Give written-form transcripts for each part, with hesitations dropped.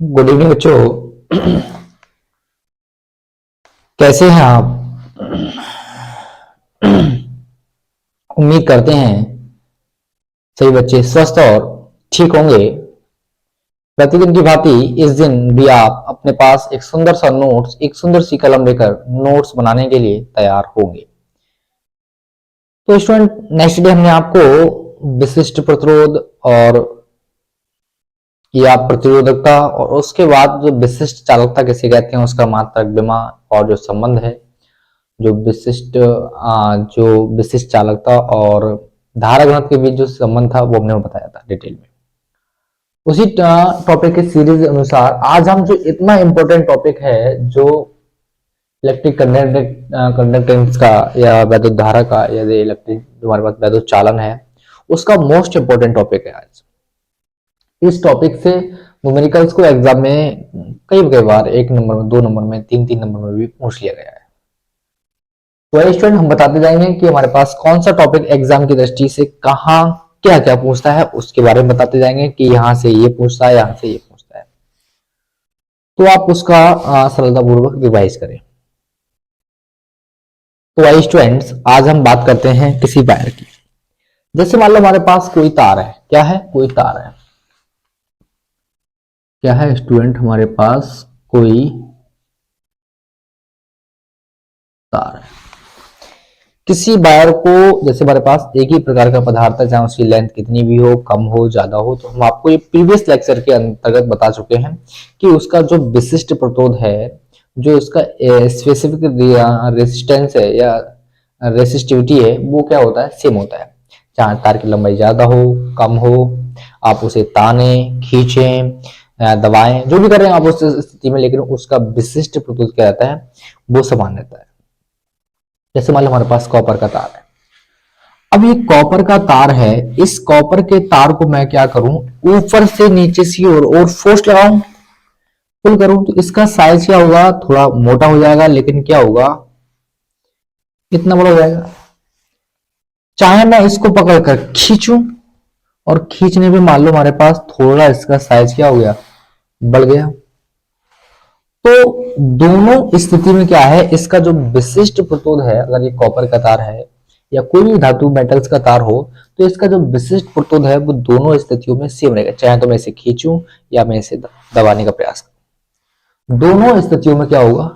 Good evening बच्चों। कैसे हैं आप? उम्मीद करते हैं सभी बच्चे स्वस्थ और ठीक होंगे। प्रतिदिन की भांति इस दिन भी आप अपने पास एक सुंदर सा नोट्स, एक सुंदर सी कलम लेकर नोट्स बनाने के लिए तैयार होंगे। तो स्टूडेंट, नेक्स्ट डे हमने आपको विशिष्ट प्रतिरोध और या प्रतिरोधकता और उसके बाद जो विशिष्ट चालकता किसे कहते हैं उसका मात्रक विमा और जो संबंध है, जो विशिष्ट चालकता और धारा घनत्व के बीच जो संबंध था वो हमने बताया था डिटेल में। उसी टॉपिक के सीरीज अनुसार आज हम जो इतना इंपॉर्टेंट टॉपिक है जो इलेक्ट्रिक कंडक्टेंस का या वैद्युत धारा का या इलेक्ट्रिक जो हमारे पास वैद्युत चालन है उसका मोस्ट इंपॉर्टेंट टॉपिक है आज। इस टॉपिक से न्यूमेरिकल्स को एग्जाम में कई बार 1 नंबर में, 2 नंबर में, 3 नंबर में भी पूछ लिया गया है। तो स्टूडेंट, हम बताते जाएंगे कि हमारे पास कौन सा टॉपिक एग्जाम की दृष्टि से कहाँ क्या क्या पूछता है, उसके बारे में बताते जाएंगे कि यहाँ से ये पूछता है, यहाँ से ये पूछता है, तो आप उसका सरलतापूर्वक रिवाइज करें। तो आई स्टूडेंट्स, आज हम बात करते हैं किसी वायर की। जैसे मान लो हमारे पास कोई तार है। क्या है? कोई तार है। क्या है स्टूडेंट? हमारे पास कोई तार है। किसी वायर को, जैसे हमारे पास एक ही प्रकार का पदार्थ है, चाहे उसकी लेंथ कितनी भी हो, कम हो, ज्यादा हो, तो हम आपको ये प्रीवियस लेक्चर के अंतर्गत बता चुके हैं कि उसका जो विशिष्ट प्रतिरोध है, जो उसका स्पेसिफिक रेजिस्टेंस है या रेसिस्टिविटी है, वो क्या होता है? सेम होता है। चाहे तार की लंबाई ज्यादा हो, कम हो, आप उसे ताने, खींचें, दबाएं, जो भी कर रहे हैं आप उस स्थिति में, लेकिन उसका विशिष्ट प्रतिरोध क्या रहता है? वो समान रहता है। जैसे मान लो हमारे पास कॉपर का तार है। अब ये कॉपर का तार है, इस कॉपर के तार को मैं क्या करूं? ऊपर से नीचे की ओर और फोर्स लगाऊं, पुल करूं, तो इसका साइज क्या होगा? थोड़ा मोटा हो जाएगा, लेकिन क्या होगा? इतना बड़ा हो जाएगा। चाहे मैं इसको पकड़कर खींचूं, और खींचने पे मान लो हमारे पास थोड़ा इसका साइज क्या हो गया? बढ़ गया। तो दोनों स्थिति में क्या है? इसका जो विशिष्ट प्रतिरोध है, अगर ये कॉपर का तार है या कोई भी धातु मेटल्स का तार हो, तो इसका जो विशिष्ट प्रतिरोध है वो दोनों स्थितियों में सेम रहेगा, चाहे तो मैं इसे खींचूं या मैं इसे दबाने का प्रयास करूं, दोनों स्थितियों में क्या होगा?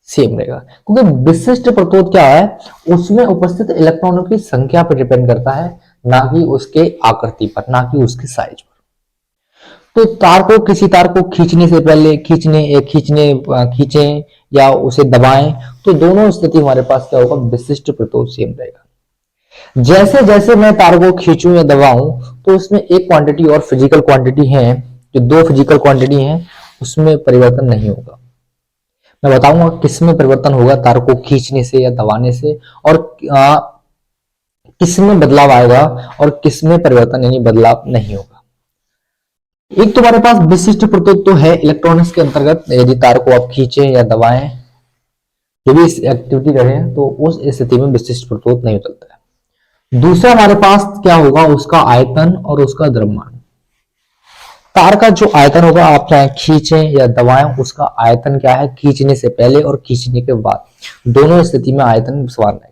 सेम रहेगा। क्योंकि विशिष्ट प्रतिरोध क्या है? उसमें उपस्थित इलेक्ट्रॉनों की संख्या पर डिपेंड करता है, ना कि उसके आकृति पर, ना कि उसके साइज पर। तो तार को, किसी तार को खींचने से पहले खींचें या उसे दबाएं, तो दोनों स्थिति हमारे पास क्या होगा? विशिष्ट प्रतिरोध सेम रहेगा। जैसे जैसे मैं तार को खींचूं या दबाऊं, तो उसमें एक क्वांटिटी और फिजिकल क्वांटिटी है, जो दो फिजिकल क्वांटिटी है, उसमें परिवर्तन नहीं होगा। मैं बताऊंगा किसमें परिवर्तन होगा तार को खींचने से या दबाने से, और किसमें बदलाव आएगा और किसमें परिवर्तन यानी बदलाव नहीं होगा। एक तो हमारे पास विशिष्ट प्रतिरोध तो है इलेक्ट्रॉनिक्स के अंतर्गत, यदि तार को आप खींचे या दबाएं, जो भी एक्टिविटी करें, तो उस स्थिति में विशिष्ट प्रतिरोध नहीं उतरता है। दूसरा हमारे पास क्या होगा? उसका आयतन और उसका द्रव्यमान। तार का जो आयतन होगा, आप चाहे खींचें या दबाएं, उसका आयतन क्या है? खींचने से पहले और खींचने के बाद दोनों स्थिति में आयतन समान रहेगा।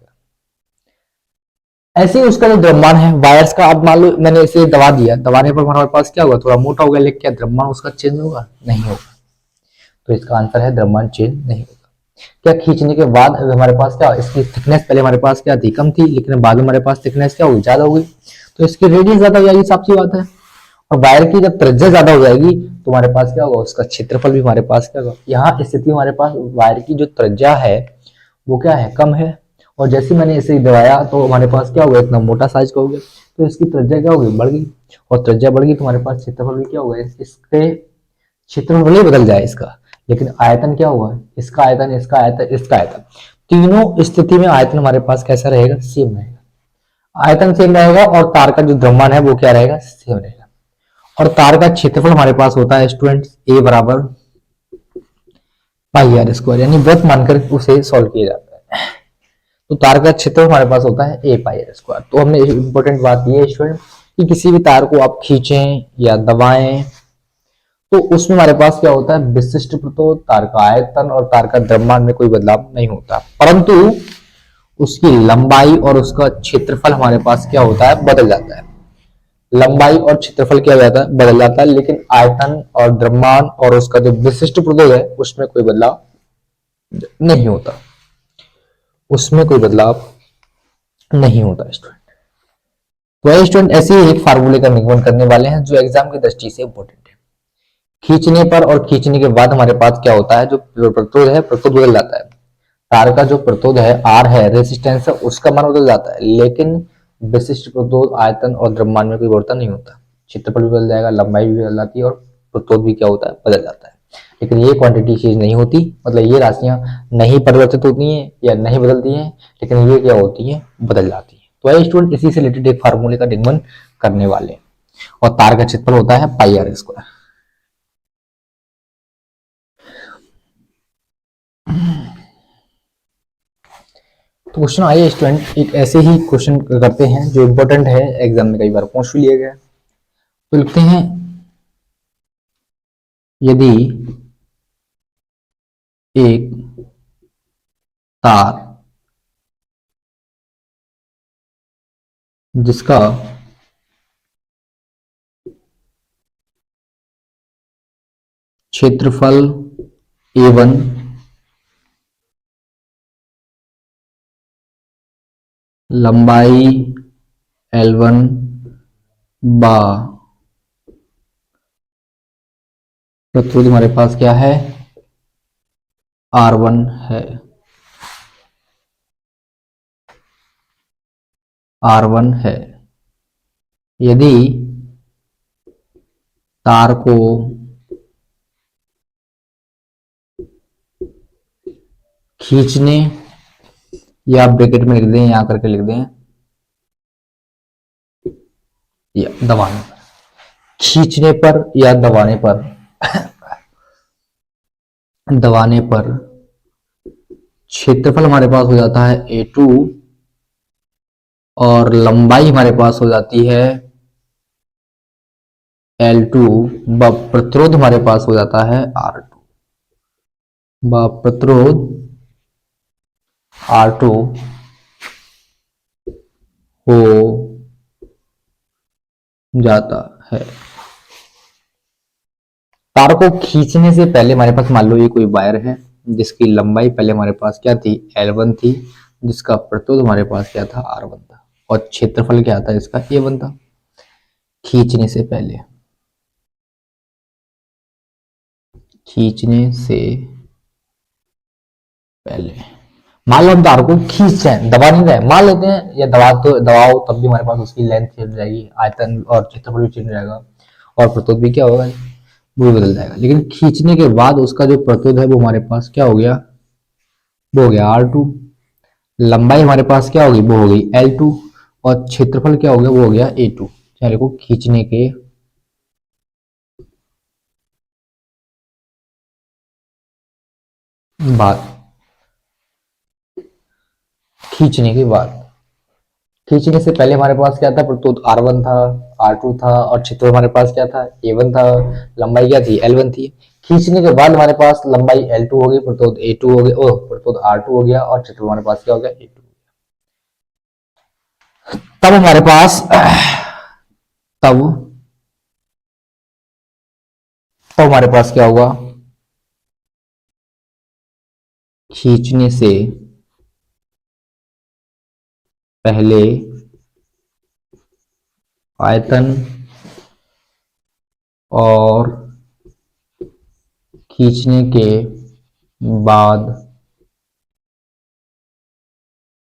ऐसे ही उसका जो द्रव्यमान है वायर्स का, अब मान लो मैंने इसे दबा दिया, दबाने पर हमारे पास क्या होगा? थोड़ा मोटा हो गया, लेकिन क्या द्रव्यमान उसका चेंज होगा? नहीं होगा। तो इसका आंसर है द्रव्यमान चेंज नहीं होगा। क्या खींचने के बाद हमारे पास क्या, इसकी थिकनेस पहले हमारे पास क्या थी? कम थी, लेकिन बाद में हमारे पास थिकनेस क्या होगी? ज्यादा हो गई, तो इसकी रेडियस ज्यादा हो जाएगी, साफ सी बात है। और वायर की जब त्रिज्या ज्यादा हो जाएगी तो हमारे पास क्या होगा? उसका क्षेत्रफल भी हमारे पास क्या होगा? यहाँ स्थिति हमारे पास वायर की जो त्रिज्या है वो क्या है? कम है। और जैसे मैंने इसे दबाया तो हमारे पास क्या होगा? इतना मोटा साइज का हो गया, तो इसकी त्रिज्या क्या होगी? बढ़ गई। और त्रिज्या बढ़ गई तो हमारे पास क्षेत्रफल भी क्या होगा? इसके क्षेत्रफल भले ही बदल जाए इसका, लेकिन आयतन क्या होगा? इसका आयतन, इसका आयतन, इसका आयतन, तीनों स्थिति में आयतन हमारे पास कैसा रहेगा? सेम रहेगा। आयतन सेम रहेगा और तार का जो द्रव्यमान है वो क्या रहेगा? सेम रहेगा। और तार का क्षेत्रफल हमारे पास होता है स्टूडेंट्स ए बराबर पाई आर स्क्वायर, यानी वृत्त मानकर उसे सॉल्व किया जाता है। तो तार का क्षेत्र हमारे पास होता है ए पाई आर स्क्वायर। तो हमने इंपॉर्टेंट बात ये है स्टूडेंट कि किसी भी तार को आप खींचें या दबाएं, तो उसमें हमारे पास क्या होता है, विशिष्ट प्रतोद, तार का आयतन और तार का द्रव्यमान में कोई बदलाव नहीं होता, परंतु उसकी लंबाई और उसका क्षेत्रफल हमारे पास क्या होता है, बदल जाता है। लंबाई और क्षेत्रफल क्या हो जाता है, बदल जाता है, लेकिन आयतन और द्रव्यमान और उसका जो विशिष्ट प्रतोद है उसमें कोई बदलाव नहीं होता, उसमें कोई बदलाव नहीं होता स्टूडेंट। तो स्टूडेंट ऐसे ही एक फार्मूले का निगमन करने वाले हैं जो एग्जाम की दृष्टि से इंपॉर्टेंट है। खींचने पर और खींचने के बाद हमारे पास क्या होता है, जो प्रतिरोध है प्रतिरोध बदल जाता है। तार का जो प्रतिरोध है आर है, रेजिस्टेंस है, उसका मान बदल जाता है, लेकिन विशिष्ट प्रतिरोध, आयतन और द्रव्यमान में कोई परिवर्तन नहीं होता। क्षेत्रफल भी बदल जाएगा, लंबाई भी बदल जाती है और प्रतिरोध भी क्या होता है, बदल जाता है। लेकिन ये क्वांटिटी चेंज नहीं होती, मतलब ये राशियां नहीं परिवर्तित होती हैं या नहीं बदलती हैं, लेकिन ये क्या होती हैं, बदल जाती है। तो स्टूडेंट इसी से रिलेटेड एक फार्मूले का निगमन करने वाले हैं। और तार का क्षेत्रफल होता है पाई आर स्क्वायर। तो क्वेश्चन आइए स्टूडेंट एक ऐसे ही क्वेश्चन करते हैं जो इंपॉर्टेंट है, एग्जाम में कई बार पूछ भी लिया गया। तो लिखते हैं, यदि एक तार जिसका क्षेत्रफल A1 लंबाई L1 बा प्रतिरोध हमारे पास क्या है, R1 है, R1 है। यदि तार को खींचने या ब्रैकेट में लिख दें, यहां करके लिख दें, या दबाने पर, खींचने पर या दबाने पर दबाने पर क्षेत्रफल हमारे पास हो जाता है A2 और लंबाई हमारे पास हो जाती है L2 व प्रतिरोध हमारे पास हो जाता है R2 व प्रतिरोध R2 हो जाता है। तार को खींचने से पहले हमारे पास मान लो ये कोई वायर है जिसकी लंबाई पहले हमारे पास क्या थी, L1 थी, जिसका प्रतिरोध हमारे पास क्या था, R1 था, और क्षेत्रफल क्या था इसका, A1 था। खींचने से पहले, खींचने से पहले मान लो हम तार को खींच रहे हैं, दबा नहीं रहे, मान लेते हैं, या दबा तो दबाओ तब भी हमारे पास उसकी लेंथ चेंज हो जाएगी, आयतन और क्षेत्रफल भी चेंज हो जाएगा और प्रतिरोध भी क्या होगा, वो बदल जाएगा। लेकिन खींचने के बाद उसका जो प्रतिरोध है वो हमारे पास क्या हो गया, वो हो गया R2, लंबाई हमारे पास क्या होगी, वो हो गई L2 और क्षेत्रफल क्या हो गया, वो हो गया A2। चलो को खींचने के बाद, खींचने के बाद, खींचने से पहले हमारे पास क्या था, प्रतिरोध R1 था, R2 था और क्षेत्रफल हमारे पास क्या था, A1 था, लंबाई क्या थी, L1 थी। खींचने के बाद हमारे पास लंबाई L2 हो गई, प्रतिरोध A2 हो गया, प्रतिरोध R2 हो गया और क्षेत्रफल हमारे पास क्या हो गया, A2। तब हमारे पास तब तो हमारे पास क्या होगा, खींचने से पहले आयतन और खींचने के बाद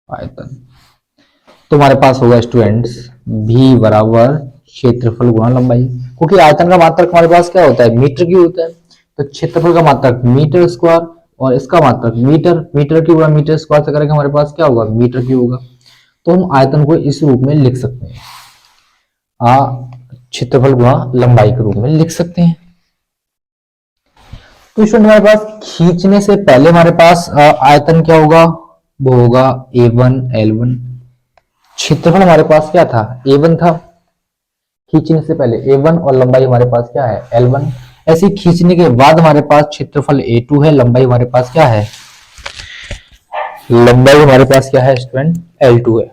आयतन, तो हमारे पास होगा स्टूडेंट्स V बराबर क्षेत्रफल गुणा लंबाई, क्योंकि आयतन का मात्रक हमारे पास क्या होता है, मीटर की होता है, तो क्षेत्रफल का मात्रक मीटर स्क्वायर और इसका मात्रक मीटर, मीटर की गुणा मीटर स्क्वायर से करेंगे हमारे पास क्या होगा, मीटर की होगा। तो हम आयतन को इस रूप में लिख सकते हैं, क्षेत्रफल गुणा लंबाई के रूप में लिख सकते हैं। तो स्टूडेंट हमारे पास खींचने से पहले हमारे पास आयतन क्या होगा, वो होगा A1 L1, क्षेत्रफल हमारे पास क्या था, A1 था, खींचने से पहले A1 और लंबाई हमारे पास क्या है, L1, ऐसे खींचने के बाद हमारे पास क्षेत्रफल A2 है, लंबाई हमारे पास क्या है, लंबाई हमारे पास क्या है स्टूडेंट, L2 है।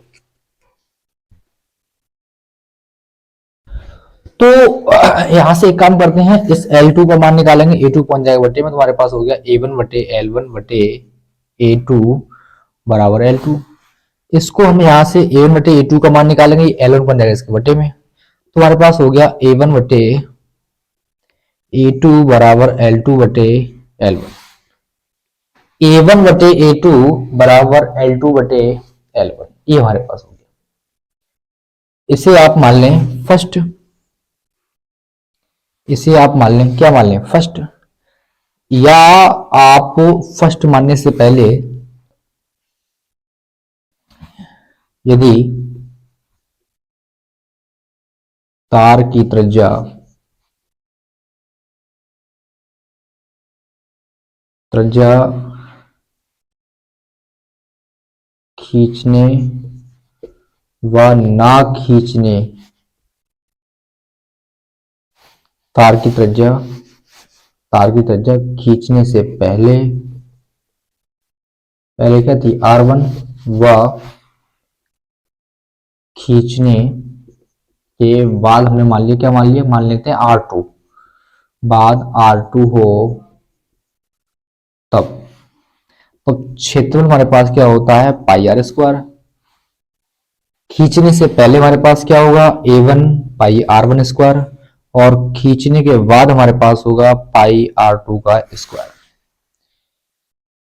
तो यहां से एक काम करते हैं, इस L2 का मान निकालेंगे, A2 कौन जाएगा बटे में, तुम्हारे पास हो गया A1 बटे L1 बटे A2 बराबर L2। इसको हम यहाँ से A1 बटे A2 का मान निकालेंगे, L1 बन जाएगा इसके बटे में, तुम्हारे पास हो गया A1 बटे A2 बराबर L2 बटे L1। A1 बटे A2 बराबर L2 बटे L1, ये हमारे पास हो गया। इसे आप मान लें फर्स्ट, इसे आप मान लें, क्या मान लें, फर्स्ट, या आप फर्स्ट मानने से पहले यदि तार की त्रिज्या त्रिज्या खींचने व ना खींचने, तार की त्रिज्या खींचने से पहले पहले क्या थी R1, व खींचने के बाद हमने मान लिया, क्या मान लिया, मान लेते हैं R2, बाद R2 हो तब, तो क्षेत्रफल हमारे पास क्या होता है पाई आर स्क्वायर। खींचने से पहले हमारे पास क्या होगा A1 पाई R1 स्क्वायर, और खींचने के बाद हमारे पास होगा पाई R2 का स्क्वायर।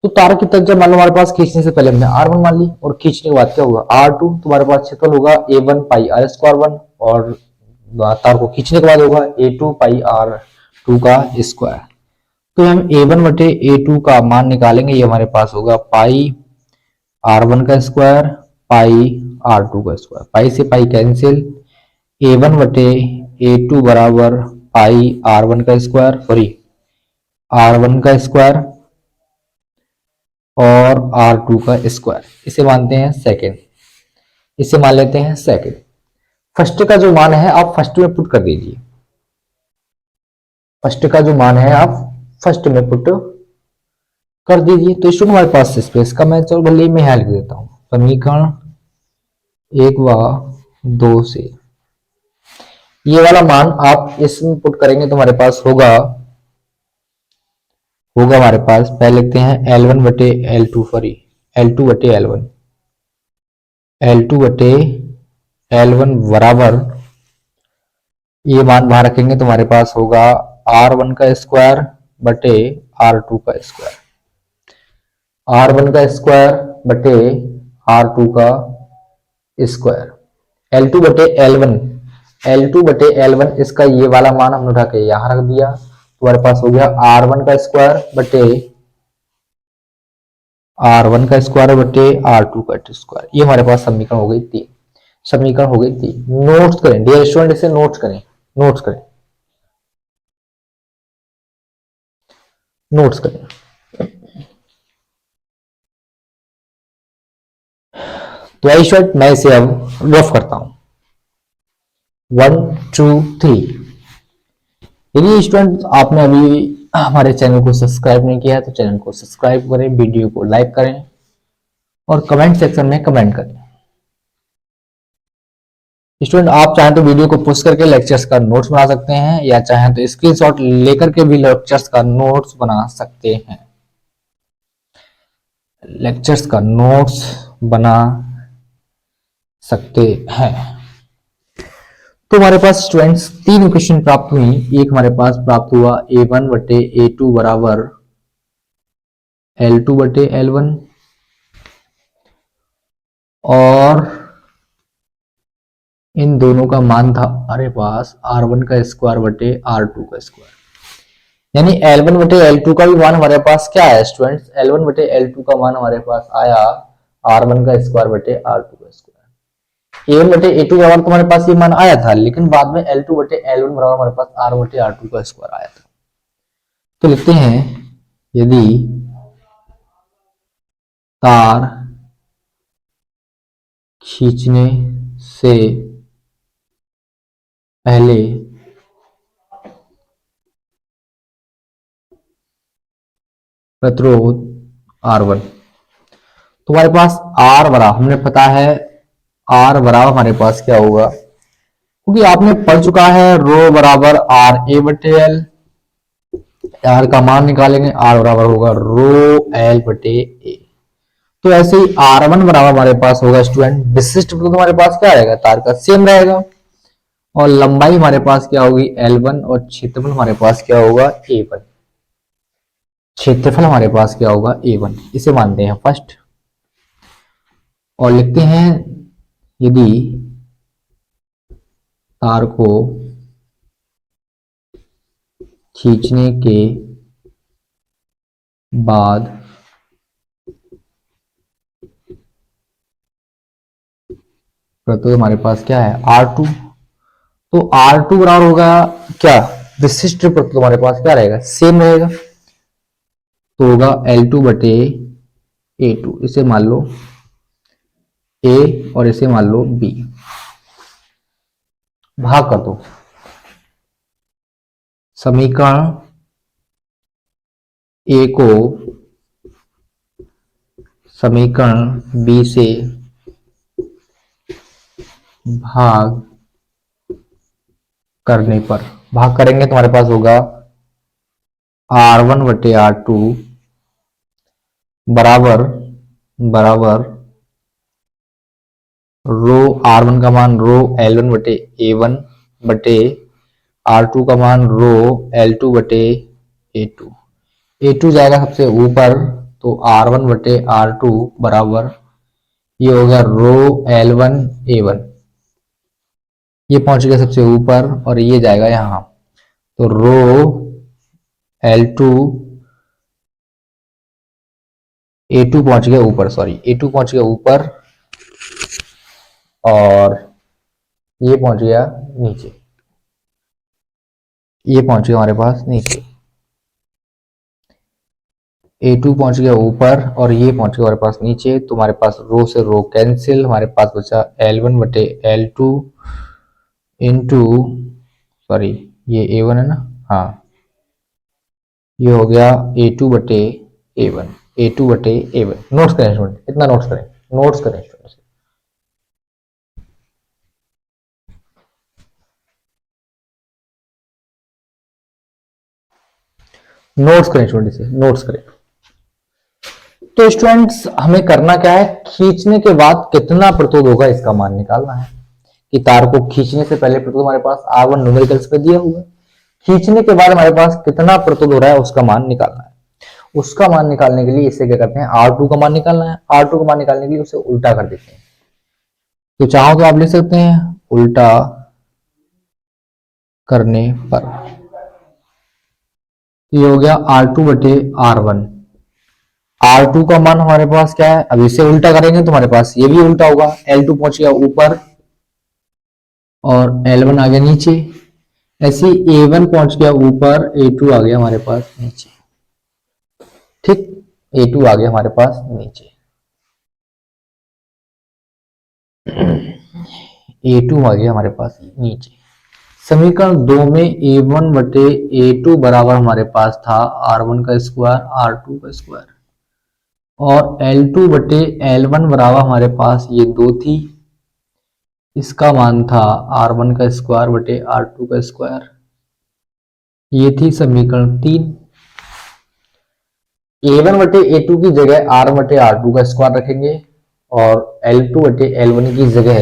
तो तार की त्रिज्या मान लो हमारे पास खींचने से पहले हमने R1 मान ली, और खींचने के बाद क्या होगा R2, तुम्हारे पास क्षेत्रफल होगा A1 पाई R स्क्वायर 1, और तार को खींचने के बाद होगा A2 पाई R2 का स्क्वायर। तो हम A1 बटे A2 का मान निकालेंगे, ये हमारे पास होगा पाई R1 का स्क्वायर पाई R2 का स्क्वायर, पाई से पाई कैंसिल, A1 बटे A2 बराबर पाई R1 का स्क्वायर, सॉरी R1 का स्क्वायर और R2 का स्क्वायर, इसे मानते हैं सेकंड, इसे मान लेते हैं सेकंड। फर्स्ट का जो मान है आप फर्स्ट में पुट कर दीजिए, फर्स्ट का जो मान है आप फर्स्ट में पुट कर दीजिए। तो स्टूडेंट हमारे पास स्पेस का मैं, चलो भले मैं यहाँ लिख देता हूँ, समीकरण 1 व 2 से ये वाला मान आप इसमें पुट करेंगे तो हमारे पास होगा हमारे पास, पहले लिखते हैं L1 बटे L2, सॉरी L2 बटे L1, L2 बटे L1 बराबर, ये मान बाहर रखेंगे तो हमारे पास होगा R1 का स्क्वायर बटे R2 का स्क्वायर, R1 का स्क्वायर बटे R2 का स्क्वायर, L2 बटे L1, L2 बटे L1, इसका ये वाला मान हमने उठा के यहां रख दिया, तुम्हारे पास हो गया R1 का स्क्वायर बटे R1 का स्क्वायर बटे R2 का स्क्वायर। ये हमारे पास समीकरण हो गई 3, समीकरण हो गई 3। नोट्स करें डियर स्टूडेंट, इसे नोट्स करें, नोट्स करें, नोट्स करें। तो आई शॉर्ट मैं इसे अब रफ करता हूं, 1 2 3। यदि स्टूडेंट आपने अभी हमारे चैनल को सब्सक्राइब नहीं किया है तो चैनल को सब्सक्राइब करें, वीडियो को लाइक करें और कमेंट सेक्शन में कमेंट करें। स्टूडेंट आप चाहें तो वीडियो को पोस्ट करके लेक्चर्स का नोट्स बना सकते हैं, या चाहें तो स्क्रीनशॉट लेकर के भी लेक्चर्स का नोट्स बना सकते हैं, लेक्चर्स का नोट्स बना सकते हैं। तो हमारे पास स्टूडेंट्स 3 इक्वेशन प्राप्त हुई। एक हमारे पास प्राप्त हुआ A1 बटे A2 बराबर L2 बटे L1, और इन दोनों का मान था हमारे पास R1 का स्क्वायर बटे R2 का स्क्वायर, यानी L1 बटे L2 का भी मान हमारे पास क्या है स्टूडेंट्स, L1 बटे L2 का मान हमारे पास आया R1 का स्क्वायर बटे R2 का स्क्वायर। A1 बटे A2 बराबर तो हमारे पास ये मान आया था, लेकिन बाद में L2 बटे L1 बराबर हमारे पास R बटे R2 का स्क्वायर आया था। तो लिखते हैं यदि तार खींचने से पहले प्रतिरोध R1। तो हमारे पास R बराबर, हमने पता है R बराबर हमारे पास क्या होगा, क्योंकि आपने पढ़ चुका है रो बराबर आर ए बटे एल। आर का मान निकालेंगे, आर बराबर होगा रो एल बटे ए। तो ऐसे ही आर वन बराबर हमारे पास होगा स्टूडेंट, विशिष्ट प्रतिरोध हमारे पास क्या रहेगा, तार का सेम रहेगा, और लंबाई हमारे पास क्या होगी L1, और क्षेत्रफल हमारे पास क्या होगा A1। क्षेत्रफल हमारे पास क्या होगा A1, इसे मानते हैं फर्स्ट, और लिखते हैं यदि तार को खींचने के बाद प्रतिरोध हमारे पास क्या है R2, तो R2 बराबर होगा क्या, विशिष्ट प्रतिरोध हमारे पास क्या रहेगा, सेम रहेगा, तो होगा L2 बटे A2। इसे मान लो A और इसे मान लो B, भाग कर दो। समीकरण A को समीकरण B से भाग करने पर, भाग करेंगे तो हमारे पास होगा R1 बटे R2 बराबर बराबर रो R1 का मान रो L1 बटे A1 बटे R2 का मान रो L2 बटे A2। A2 जाएगा सबसे ऊपर, तो R1 बटे R2 बराबर ये होगा रो L1 A1, ये पहुंच गया सबसे ऊपर और ये जाएगा यहां, तो रो L2 A2 पहुंच गया ऊपर, सॉरी A2 पहुंच गया ऊपर, और ये पहुंच गया नीचे, ये पहुंच गया हमारे पास नीचे। A2 पहुंच गया ऊपर और ये पहुंच गया हमारे पास नीचे, तो हमारे पास रो से रो कैंसिल, हमारे पास बचा L1 बटे L2 इंटू, सॉरी ये A1 है ना, हाँ ये हो गया A2 बटे A1, A2 बटे A1। नोट्स करें स्टूडेंट, इतना नोट्स करें, नोट्स करें स्टूडेंट, नोट्स करें स्टूडेंट, इसे नोट्स करें। तो स्टूडेंट्स हमें करना क्या है, खींचने के बाद कितना प्रतिरोध होगा इसका मान निकालना है, कि तार को खींचने से पहले प्रतिरोध हमारे पास R1 न्यूमेरिकल्स पे दिया हुआ है, खींचने के बाद हमारे पास कितना प्रतिरोध हो रहा है उसका मान निकालना है। उसका मान निकालने के लिए इसे क्या करते हैं, R2 का मान निकालना है, R2 का मान निकालने के लिए उसे उल्टा कर देते हैं। तो चाहो तो आप लिख सकते हैं उल्टा करने पर, ये हो गया R2 बटे R1। R2 का मान हमारे पास क्या है, अब इसे उल्टा करेंगे तो हमारे पास ये भी उल्टा होगा, L2 पहुंच गया ऊपर और L1 आ गया नीचे, ऐसे A1 पहुंच गया ऊपर, A2 आ गया हमारे पास नीचे, ठीक, A2 आ गया हमारे पास नीचे, A2 आ गया हमारे पास नीचे। समीकरण 2 में A1 बटे A2 बराबर हमारे पास था R1 का स्क्वायर R2 का स्क्वायर, और L2 बटे L1 बराबर हमारे पास ये 2 थी, इसका मान था R1 का स्क्वायर बटे R2 का स्क्वायर, ये थी समीकरण 3। A1 बटे A2 की जगह R बटे R2 का स्क्वायर रखेंगे, और L2 बटे L1 की जगह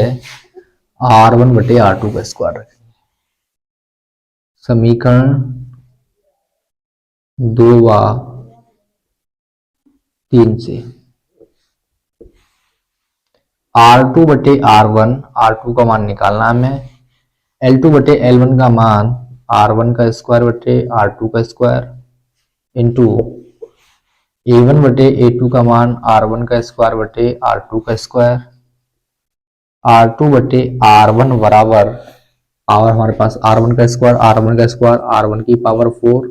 R1 बटे R2 का स्क्वायर रखेंगे। समीकरण 2 व 3 से R2 बटे R1, R2 का मान निकालना हमें, L2 बटे L1 का मान R1 का स्क्वायर बटे R2 का स्क्वायर इंटू A1 बटे A2 का मान R1 का स्क्वायर बटे R2 का स्क्वायर, R2 बटे R1 बराबर, और हमारे पास R1 का स्क्वायर R1 का स्क्वायर R1 की पावर 4,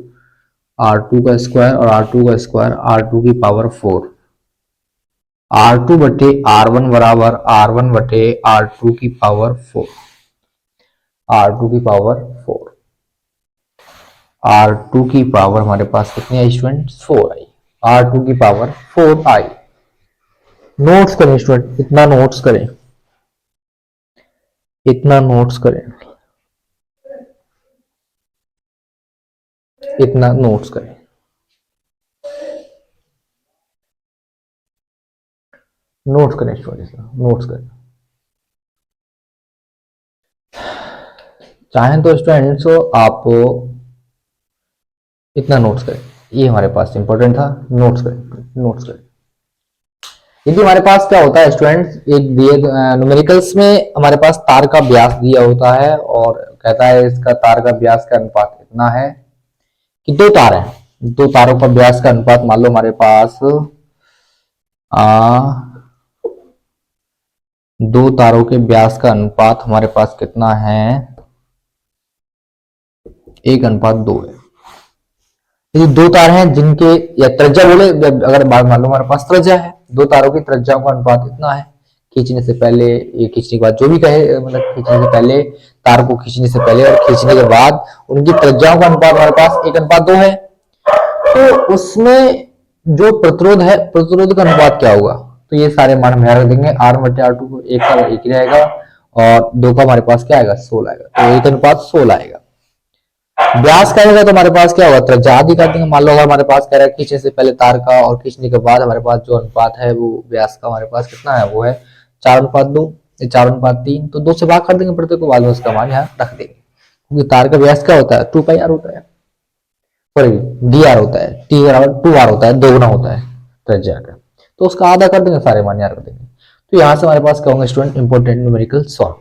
R2 का स्क्वायर और R2 का स्क्वायर R2 की पावर 4, R2 बटे R1 बराबर R1 बटे R2 की पावर 4, R2 की पावर 4, R2 की पावर हमारे पास कितनी आई स्टूडेंट, 4 आई, R2 की पावर 4i। नोट्स करें स्टूडेंट, इतना नोट्स करें, इतना नोट्स करें, इतना नोट्स करें। नोट्स करें स्टूडेंट, नोट्स करें। चाहें तो स्टूडेंट्स आप इतना नोट्स करें, ये हमारे पास इंपॉर्टेंट था, नोट्स करें, नोट्स करें। यदि हमारे पास क्या होता है स्टूडेंट्स, एक दिए न्यूमेरिकल्स में हमारे पास तार का व्यास दिया होता है और कहता है इसका तार का व्यास का अनुपात इतना है कि दो तार हैं, दो तारों का व्यास का अनुपात मान लो हमारे पास दो तारों के व्यास का अनुपात हमारे पास कितना है, 1:2 है। यदि दो तार हैं जिनके या त्रिज्या बोले, अगर मान लो हमारे पास त्रिज्या है, दो तारों की त्रिज्याओं का अनुपात इतना है, खींचने से पहले, ये खींचने के बाद जो भी कहे, मतलब खींचने से पहले, तार को खींचने से पहले और खींचने के बाद उनकी त्रिज्याओं का अनुपात हमारे पास 1:2 है। तो उसमें जो प्रतिरोध है, प्रतिरोध का अनुपात क्या होगा, तो ये सारे मान हम रख देंगे, R/R2 को एक का एक ही रहेगा और दो का हमारे पास क्या आएगा, 16 आएगा, तो 1:16 आएगा। व्यास कहेगा तो हमारे पास क्या होगा, त्रिज्या आदि कर देंगे। मान लो अगर हमारे पास कह रहा है खींचने से पहले तार का और खींचने के बाद हमारे पास जो अनुपात है वो व्यास का हमारे पास कितना है, वो है 4:2, 4:3, तो 2 से भाग कर देंगे प्रत्येक को, बाद में उसका मान यहाँ रख देंगे, क्योंकि तार का व्यास क्या होता है, 2πr होता है, सॉरी dr होता है, t बराबर 2r होता है, दोगुना होता है त्रिज्या का, तो उसका आधा कर देंगे, सारे मान यहाँ रख देंगे। तो यहाँ से हमारे पास क्या होंगे स्टूडेंट, इंपोर्टेंट न्यूमेरिकल सॉल्व।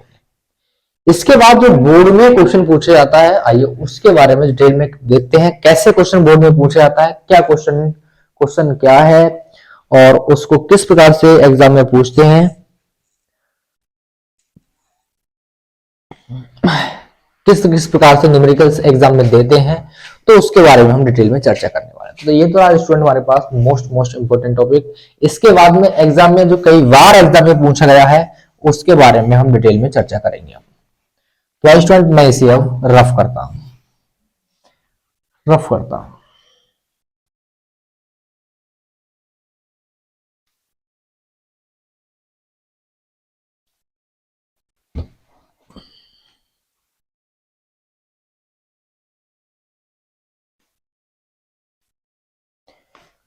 इसके बाद जो बोर्ड में क्वेश्चन पूछा जाता है, आइए उसके बारे में डिटेल में देखते हैं, कैसे क्वेश्चन बोर्ड में पूछा जाता है, क्या क्वेश्चन, क्वेश्चन क्या है और उसको किस प्रकार से एग्जाम में पूछते हैं, किस किस प्रकार से न्यूमेरिकल्स एग्जाम में देते हैं, तो उसके बारे में हम डिटेल में चर्चा करने वाले हैं। तो ये तो आज स्टूडेंट हमारे पास मोस्ट इंपोर्टेंट टॉपिक। इसके बाद में एग्जाम में जो कई बार एग्जाम में पूछा गया है उसके बारे में हम डिटेल में चर्चा करेंगे। तो स्टूडेंट मैं इसे अब रफ करता हूं, रफ करता हूं।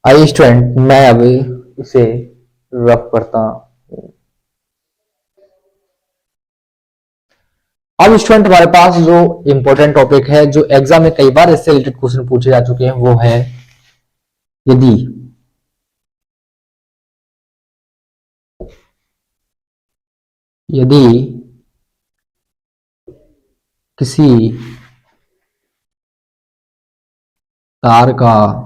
आइए स्टूडेंट मैं अभी इसे रफ करता हूं। अब स्टूडेंट हमारे पास जो इंपॉर्टेंट टॉपिक है, जो एग्जाम में कई बार इससे रिलेटेड क्वेश्चन पूछे जा चुके हैं, वो है यदि यदि किसी तार का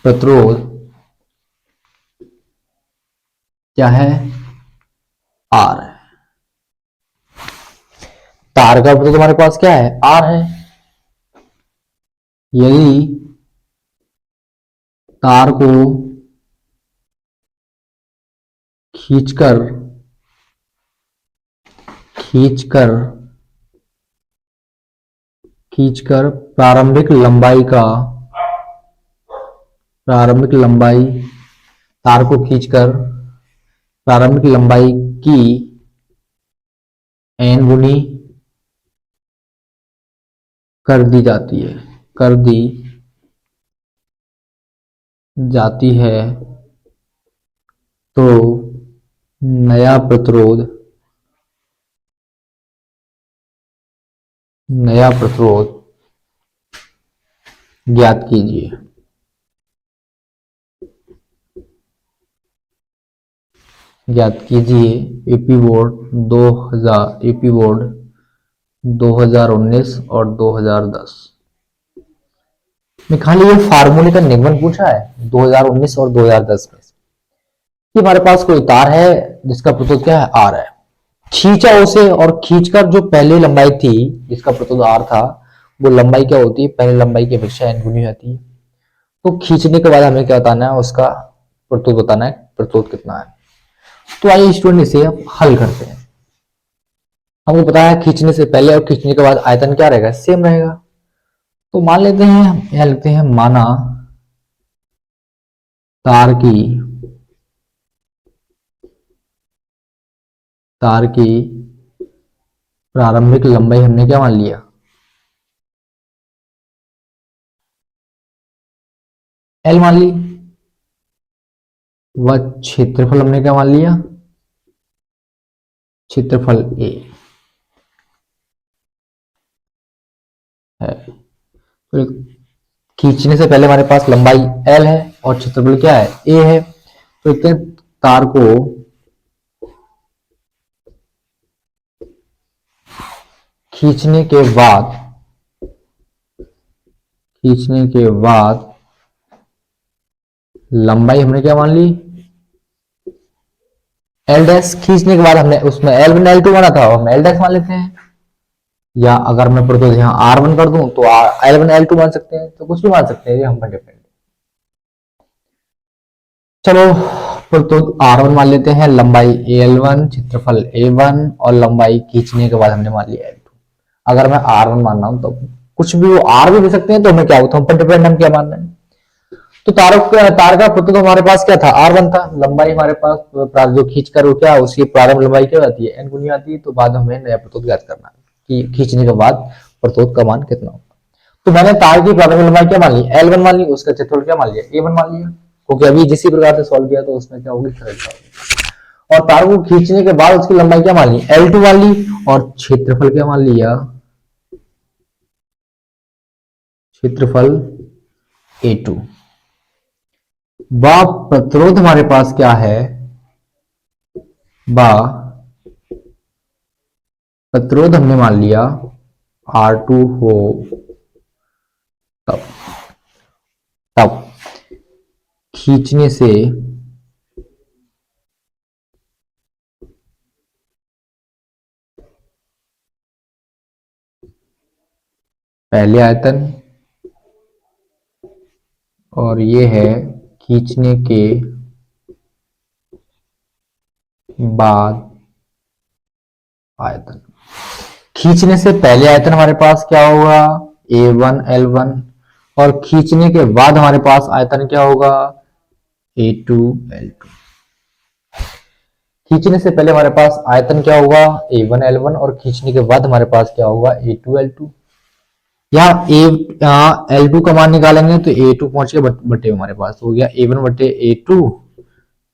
प्रतिरोध क्या है, R है, तार का प्रतिरोध हमारे पास क्या है, R है। यदि तार को खींचकर खींचकर खींचकर प्रारंभिक लंबाई, तार को खींचकर प्रारंभिक लंबाई की n गुनी कर दी जाती है तो नया प्रतिरोध ज्ञात कीजिए। यूपी बोर्ड 2019 और 2010 में खाली ये फार्मूले का निगमन पूछा है 2019 और 2010 में। कि हमारे पास कोई तार है जिसका प्रतिरोध क्या है, R है, खींचा उसे और खींचकर जो पहली लंबाई थी जिसका प्रतिरोध R था, वो लंबाई क्या होती है, पहली लंबाई की अपेक्षा n गुनी होती है। तो खींचने के बाद हमें क्या बताना है, उसका प्रतिरोध बताना है, प्रतिरोध कितना है। तो आइए स्टूडेंट इसे अब हल करते हैं। हमको पता है खींचने से पहले और खींचने के बाद आयतन क्या रहेगा, सेम रहेगा, तो मान लेते हैं, यह लिखते हैं माना तार की प्रारंभिक लंबाई हमने क्या मान लिया, एल मान ली, व क्षेत्रफल हमने क्या मान लिया, क्षेत्रफल ए है। तो खींचने से पहले हमारे पास लंबाई एल है और क्षेत्रफल क्या है, ए है। तो इतने तार को खींचने के बाद लंबाई हमने क्या मान ली, एल डैश। खींचने के बाद हमने उसमें एल वन एल टू माना था, हम एल डैश मान लेते हैं, या अगर मैं प्रतुल यहाँ आर वन कर दूं तो एल वन एल टू मान सकते हैं, तो कुछ भी मान सकते हैं, ये हम पर डिपेंड। चलो प्रतुल आर वन मान लेते हैं, लंबाई एल वन, क्षेत्रफल ए वन, और लंबाई खींचने के बाद हमने मान लिया एल टू। अगर मैं आर वन मान रहा हूं तो कुछ भी वो आर भी दे सकते हैं, तो हमें क्या होता है, हम पर डिपेंड, हम क्या मान रहे हैं। तो तार का प्रतुल हमारे पास क्या था, आर वन था। लंबाई हमारे पास जो खींच कर क्या, उसकी प्रारंभ लंबाई क्या आती है, एन गुनी आती है। तो बाद हमें नया प्रतुल ज्ञात करना है कि खींचने के बाद प्रतुल का मान कितना होगा। तो मैंने तार की प्रारंभ लंबाई क्या मान ली, एल वन मान ली, उसका क्षेत्रफल क्या मान लिया, ए वन मान लिया, क्योंकि अभी जिस प्रकार से सॉल्व किया तो उसमें क्या होगी, सरलता होगी। और तार को खींचने के बाद उसकी लंबाई क्या मान ली, एल टू मान ली, और क्षेत्रफल क्या मान लिया, क्षेत्रफल ए टू। व प्रतिरोध हमारे पास क्या है, व प्रतिरोध हमने मान लिया R2 हो तब तब खींचने से पहले आयतन, और ये है खींचने के बाद आयतन। खींचने से पहले आयतन हमारे पास क्या होगा, A1 L1, और खींचने के बाद हमारे पास आयतन क्या होगा, A2 L2। खींचने से पहले हमारे पास आयतन क्या होगा, A1 L1, और खींचने के बाद हमारे पास क्या होगा, A2 L2। यहाँ L2 का मान निकालेंगे तो A2 पहुंच के बटे हमारे पास हो गया A1 बटे A2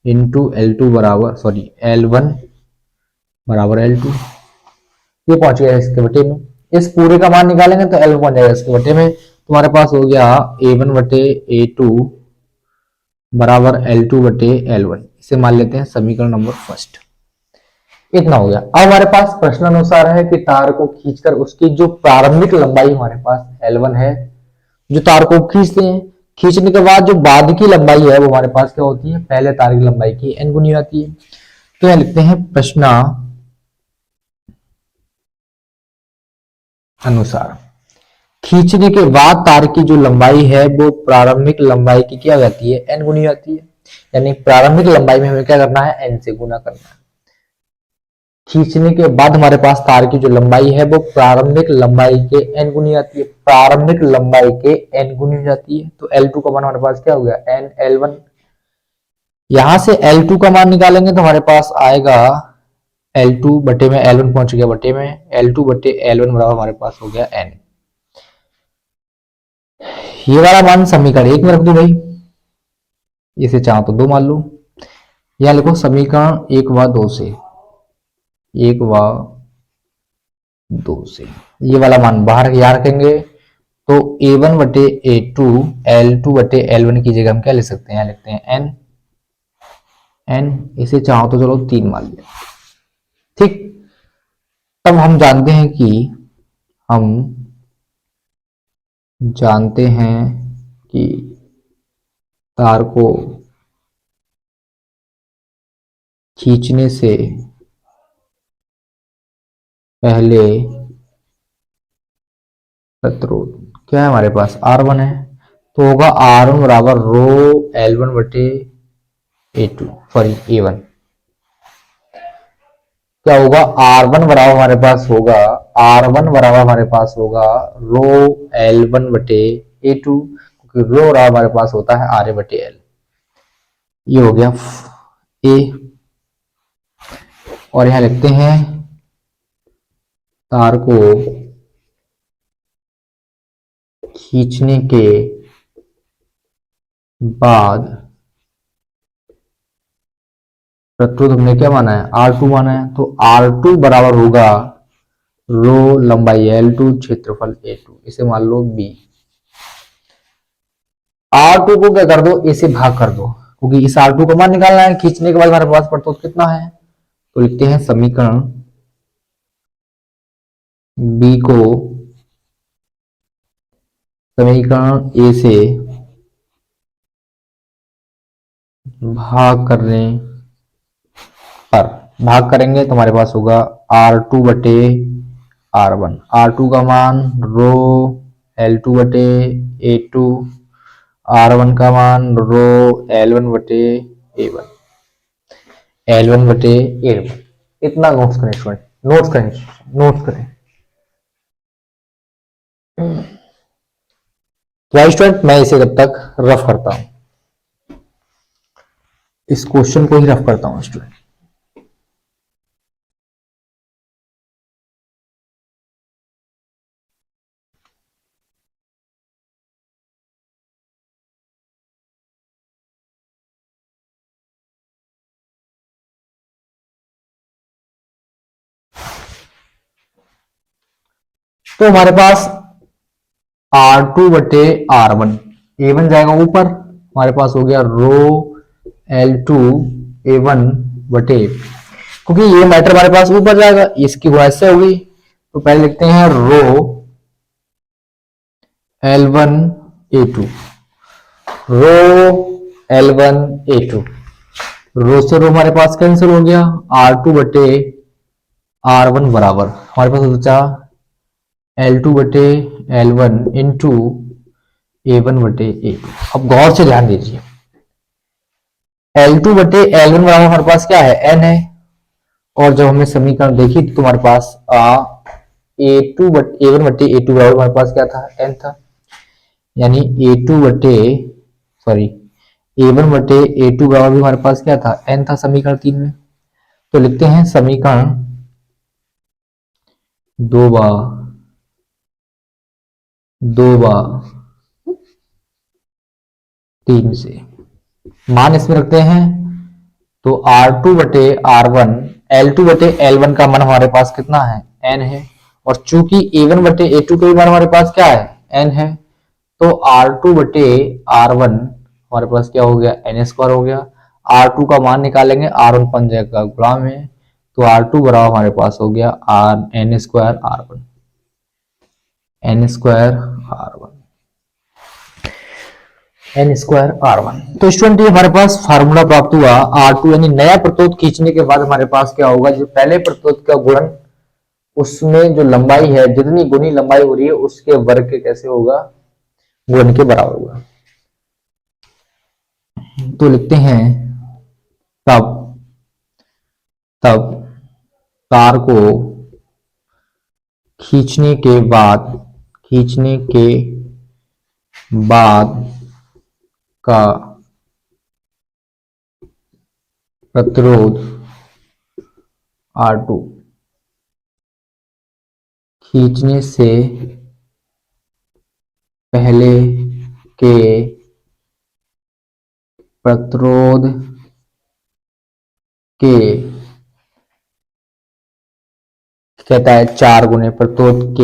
इंटू L2 बराबर, सॉरी L1 बराबर L2। ये पहुंच गया इसके बटे में। इस पूरे का मान निकालेंगे तो L पहुंच जाएगा इसके बटे में। तुम्हारे पास हो गया A1 बटे A2 बराबर L2 बटे L1। इसे मान लेते हैं समीकरण नंबर फर्स्ट। इतना हो गया। अब हमारे पास प्रश्न अनुसार है कि तार को खींचकर उसकी जो प्रारंभिक लंबाई हमारे पास L1 है, जो तार को खींचते हैं, खींचने के बाद जो बाद की लंबाई है वो हमारे पास क्या होती है, पहले तार की लंबाई की n गुनी आती है। तो यह लिखते हैं प्रश्न अनुसार खींचने के बाद तार की जो लंबाई है वो प्रारंभिक लंबाई की क्या जाती है, n गुनी आती है। यानी प्रारंभिक लंबाई में हमें क्या करना है, n से गुना करना है। खींचने के बाद हमारे पास तार की जो लंबाई है वो प्रारंभिक लंबाई के n गुनी आती है, प्रारंभिक लंबाई के n गुनी जाती है। तो L2 का मान हमारे पास क्या हो गया, n L1। यहां से L2 का मान निकालेंगे तो हमारे पास आएगा L2 बटे में L1 पहुंच गया बटे में, L2 बटे L1 बराबर हमारे पास हो गया n। ये वाला मान समीकरण एक में रख दो भाई, इसे चाहो तो दो मान लो। यहां लिखो समीकरण एक व दो से, एक व दो से ये वाला मान बाहर यहाँ रखेंगे। तो A1 बटे A2 L2 बटे L1 की जगह हम क्या ले सकते हैं, लिखते हैं n। इसे चाहो तो चलो 3 मान लिया, ठीक। तब हम जानते हैं कि तार को खींचने से पहले प्रतिरोध क्या है हमारे पास, R1 है। तो होगा R1 बराबर रो L1 बटे A2, सॉरी A1। क्या होगा, R1 बराबर हमारे पास होगा, R1 बराबर हमारे पास होगा रो L1 बटे A2, क्योंकि रो बराबर हमारे पास होता है RA बटे L। ये हो गया ए, और यहां लिखते हैं तार को खींचने के बाद प्रतिरोध हमने क्या माना है, R2 माना है, तो R2 बराबर होगा रो लंबाई L2 क्षेत्रफल A2, इसे मान लो B। R2 को क्या कर दो, A से भाग कर दो, क्योंकि इस R2 का मान निकालना है, खींचने के बाद हमारे पास प्रतिरोध कितना है, तो लिखते हैं समीकरण B को समीकरण A से भाग करने पर, भाग करेंगे तो हमारे पास होगा R2 बटे R1, R2 का मान रो L2 बटे A2, R1 का मान रो L1 बटे A1, L1 बटे A1। इतना नोट्स करें स्टूडेंट, नोट्स करें, नोट्स करें। तो स्टूडेंट मैं इसे जब तक रफ करता हूं, इस क्वेश्चन को ही रफ करता हूं स्टूडेंट। तो हमारे पास R2 बटे R1, A1 जाएगा ऊपर, हमारे पास हो गया रो L2 A1 बटे, क्योंकि ये मैटर हमारे पास ऊपर जाएगा, इसकी वजह से होगी, तो पहले लिखते हैं रो L1 A2, रो L1 A2, रो से रो हमारे पास कैंसिल हो गया, R2 बटे R1 बराबर हमारे पास बचा L2 बटे L1 इंटू A1 बटे A2। अब गौर से ध्यान दीजिए, L2 बटे L1 बराबर हमारे पास क्या है, N है, और जब हमने समीकरण देखी तो हमारे पास A2 बटे A1 बटे A2 बराबर हमारे पास क्या था, N था, यानी A2 बटे सॉरी A1 बटे A2 बराबर भी हमारे पास क्या था, N था समीकरण 3 में। तो लिखते हैं समीकरण 2/3 से मान इसमें रखते हैं, तो R2 बटे R1, L2 बटे L1 का मान हमारे पास कितना है, N है, और चूंकि A1 बटे A2 का मान हमारे पास क्या है, N है, तो R2 बटे R1 हमारे पास क्या हो गया, N स्क्वायर हो गया। R2 का मान निकालेंगे, R1 पंजे का गुलाम है, तो R2 बराबर हमारे पास हो गया N square R1, N square R1, N square R1। तो स्टूडेंट ये हमारे पास फार्मूला प्राप्त हुआ R2, यानी नया प्रतिरोध खींचने के बाद हमारे पास क्या होगा, जो पहले प्रतिरोध का गुणन, उसमें जो लंबाई है, जितनी गुनी लंबाई हो रही है उसके वर्ग के कैसे होगा, गुणन के बराबर होगा। तो लिखते हैं तब तब तार को खींचने के बाद का प्रतिरोध R2 खींचने से पहले के प्रतिरोध के कहता है 4 गुने प्रतिरोध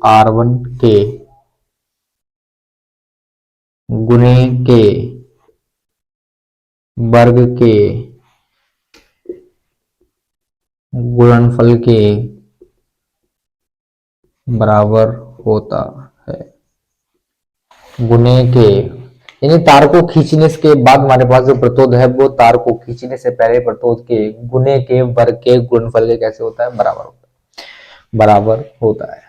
R1 के गुने के वर्ग के गुणनफल के बराबर होता है। गुने के यानी तार को खींचने के बाद हमारे पास जो प्रतिरोध है वो तार को खींचने से पहले प्रतिरोध के गुने के वर्ग के गुणनफल के कैसे होता है, बराबर होता है।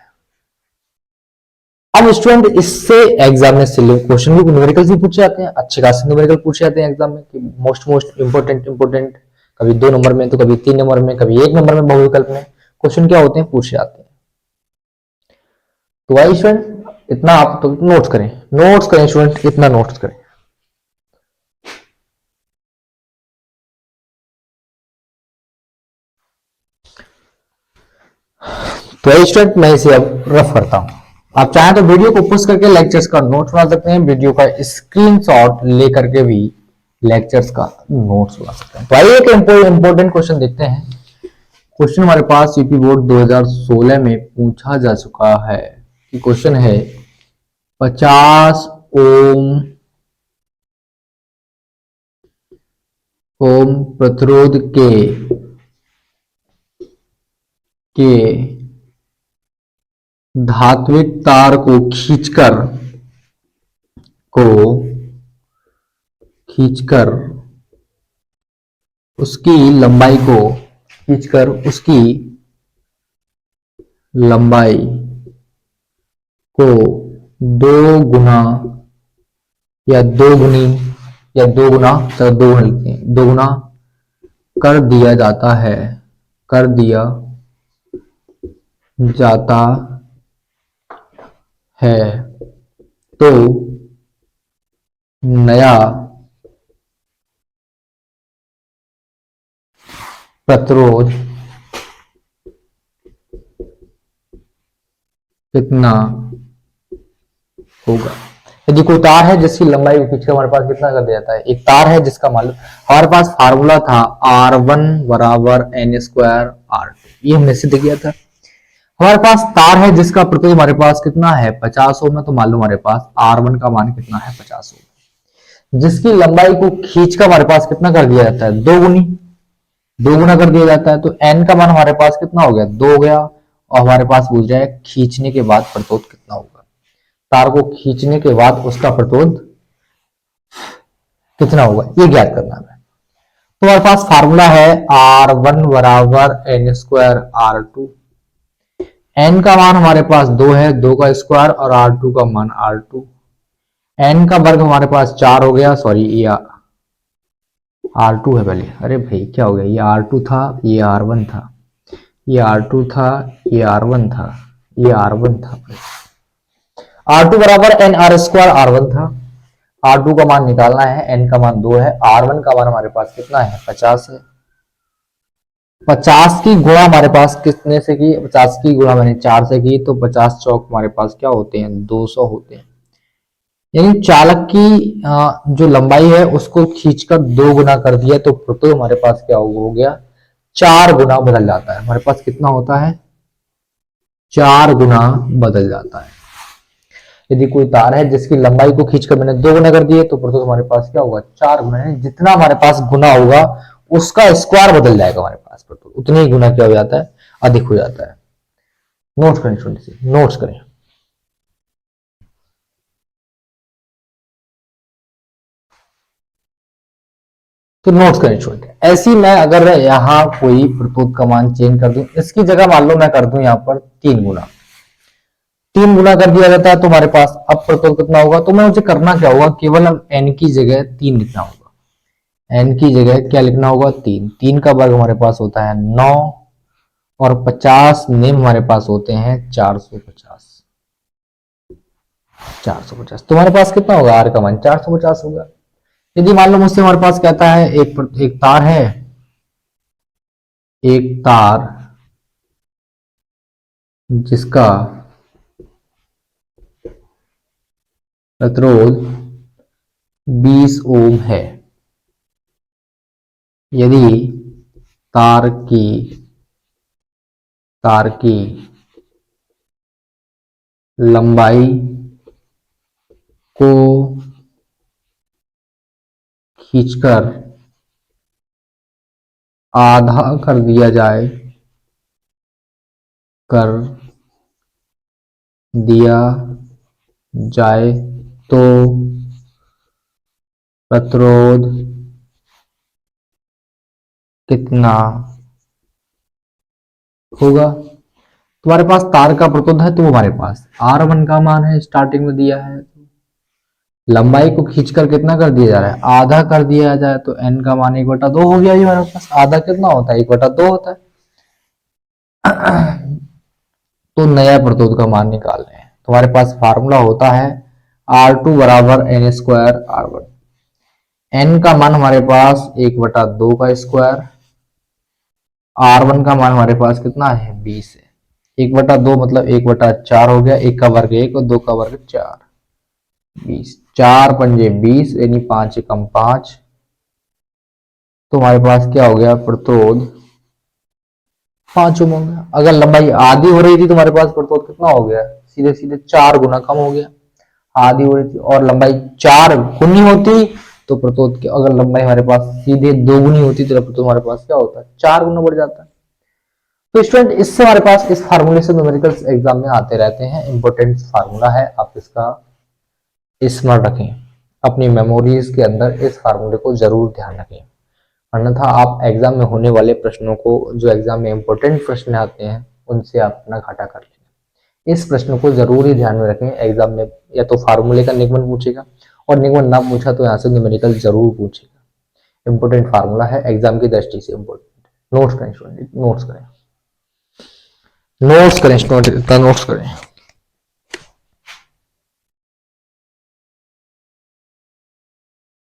अब स्टूडेंट इससे एग्जाम में क्वेश्चन भी न्यूमेरिकल भी पूछे जाते हैं, अच्छे खासे न्यूमेरिकल पूछे जाते हैं एग्जाम में, कि मोस्ट इंपोर्टेंट कभी 2 नंबर में, तो कभी 3 नंबर में, कभी 1 नंबर में बहुविकल्प में क्वेश्चन क्या होते हैं, पूछे जाते हैं। तो भाई स्टूडेंट इतना आप तो नोट्स करें स्टूडेंट, इतना नोट्स करें। तो भाई स्टूडेंट मैं इसे अब रफ करता हूं। आप चाहें तो वीडियो को पुश करके लेक्चर्स का नोट्स बना सकते हैं, वीडियो का स्क्रीनशॉट लेकर के भी लेक्चर्स का नोट्स बना सकते हैं। तो आइए एक इंपॉर्टेंट क्वेश्चन देखते हैं। क्वेश्चन हमारे पास यूपी बोर्ड 2016 में पूछा जा चुका है कि क्वेश्चन है 50 ओम प्रतिरोध के धात्विक तार को खींचकर उसकी लंबाई को 2 गुना या 2 गुनी या 2 गुना, चलो 2 गुना लिखते हैं, 2 गुना कर दिया जाता है तो नया प्रतिरोध कितना होगा। यदि कोई तार है जिसकी लंबाई को खींचकर हमारे पास कितना कर दिया जाता है, एक तार है जिसका मान लो हमारे पास फार्मूला था R1 बराबर n स्क्वायर R2, ये हमने सिद्ध किया था। हमारे पास तार है जिसका प्रतिरोध हमारे पास कितना है 50 ओम है, तो मान लो हमारे पास R1 का मान कितना है 50 ओम, जिसकी लंबाई को खींचकर हमारे पास कितना कर दिया जाता है 2 गुना कर दिया जाता है। तो n का मान हमारे पास कितना हो गया 2 हो गया, और हमारे पास पूछ जाए खींचने के बाद प्रतिरोध कितना होगा, तार को खींचने के बाद उसका प्रतिरोध कितना होगा ये ज्ञात करना है। तो हमारे पास फार्मूला है R1 बराबर n स्क्वायर R2, n का मान हमारे पास 2 है, 2 का स्क्वायर, और R2 का मान R2, n का वर्ग हमारे पास 4 हो गया, सॉरी ये R2 है पहले, अरे भाई क्या हो गया, ये R2 था, ये R1 था, ये R2 था, ये R1 था, ये R1 था। R2 बराबर n R स्क्वायर R1 था, R2 का मान निकालना है, n का मान 2 है, R1 का मान हमारे पास कितना है 50 है। 50 की गुणा हमारे पास कितने से की, 50 की गुणा मैंने 4 से की, तो 50 चौक हमारे पास क्या होते हैं 200 होते हैं। यानी चालक की जो लंबाई है उसको खींचकर 2 गुना कर दिया, तो प्रतिरोध हमारे पास क्या हो गया 4 गुना बदल जाता है। हमारे पास कितना होता है 4 गुना बदल जाता है। यदि कोई तार है जिसकी लंबाई को खींचकर मैंने 2 गुना कर दिए, तो प्रतिरोध हमारे पास क्या होगा 4 गुना, यानी जितना हमारे पास गुना होगा उसका स्क्वायर बदल जाएगा हमारे पास, प्रतिरोध उतनी ही गुना क्या हो जाता है अधिक हो जाता है। नोट्स करें स्टूडेंट, नोट्स करें। तो नोट्स करें स्टूडेंट। ऐसी मैं अगर यहाँ कोई प्रतिरोध का मान चेंज कर दूं, इसकी जगह मान लो मैं कर दूं यहाँ पर 3 गुना, 3 गुना कर दिया जाता है, तो हमारे पास अब प्रतिरोध कितना होगा, तो मैं मुझे करना क्या होगा, केवल अब n की जगह 3 लिखना होगा, n की जगह क्या लिखना होगा 3, 3 का वर्ग हमारे पास होता है 9, और 50 निम हमारे पास होते हैं 450, 450, तो हमारे पास कितना होगा r का मान 450 होगा। यदि मान लो मुझसे हमारे पास कहता है एक तार है, एक तार जिसका प्रतिरोध 20 ओम है, यदि तार की लंबाई को खींचकर आधा कर दिया जाए तो प्रतिरोध कितना होगा। तुम्हारे पास तार का प्रतिरोध है, तो हमारे पास R1 का मान है स्टार्टिंग में दिया है, लंबाई को खींचकर कितना कर दिया जा रहा है, आधा कर दिया जाए तो n का मान 1/2 हो गया जी हमारे पास। आधा कितना होता है, 1/2 होता है। तो नया प्रतोद का मान निकाल रहे हैं, तुम्हारे पास फार्मूला होता है R2 बराबर n स्क्वायर R1। n का मान हमारे पास 1/2 का स्क्वायर, R1 का मान हमारे पास कितना है 20 है। 1/2 मतलब 1/4 हो गया, 1 का वर्ग 1 और 2 का वर्ग 4, 20। 4 पंजे 20 यानी 5 एकम 5। तो हमारे पास क्या हो गया, प्रतिरोध 5 ओम हो गया। अगर लंबाई आधी हो रही थी तो हमारे पास प्रतिरोध कितना हो गया, सीधे सीधे 4 गुना कम हो गया। आधी हो रही थी और लंबाई 4 गुनी होती तो प्रतिरोध की, अगर लंबाई हमारे पास सीधे 2 गुनी होती तो प्रतिरोध हमारे पास क्या होता है, 4 गुना बढ़ जाता है। तो स्टूडेंट इससे हमारे पास इस फार्मूले से न्यूमेरिकल्स एग्जाम में आते रहते हैं, इंपॉर्टेंट फार्मूला है, आप इसका स्मरण रखें, अपनी मेमोरीज के अंदर इस फार्मूले को जरूर ध्यान रखें, अन्यथा आप एग्जाम में होने वाले प्रश्नों को, जो एग्जाम में इंपॉर्टेंट प्रश्न आते हैं, उनसे आप अपना घाटा कर लेंगे। इस प्रश्न को जरूर ही ध्यान में रखें, एग्जाम में या तो फार्मूले का निगमन पूछेगा और निगमन ना पूछा तो यहाँ से न्यूमेरिकल जरूर पूछेगा। इंपॉर्टेंट फार्मूला है, एग्जाम की दृष्टि से इंपॉर्टेंट। नोट्स करें स्टूडेंट, नोट्स करें, नोट्स करें स्टूडेंट, नोट्स करें।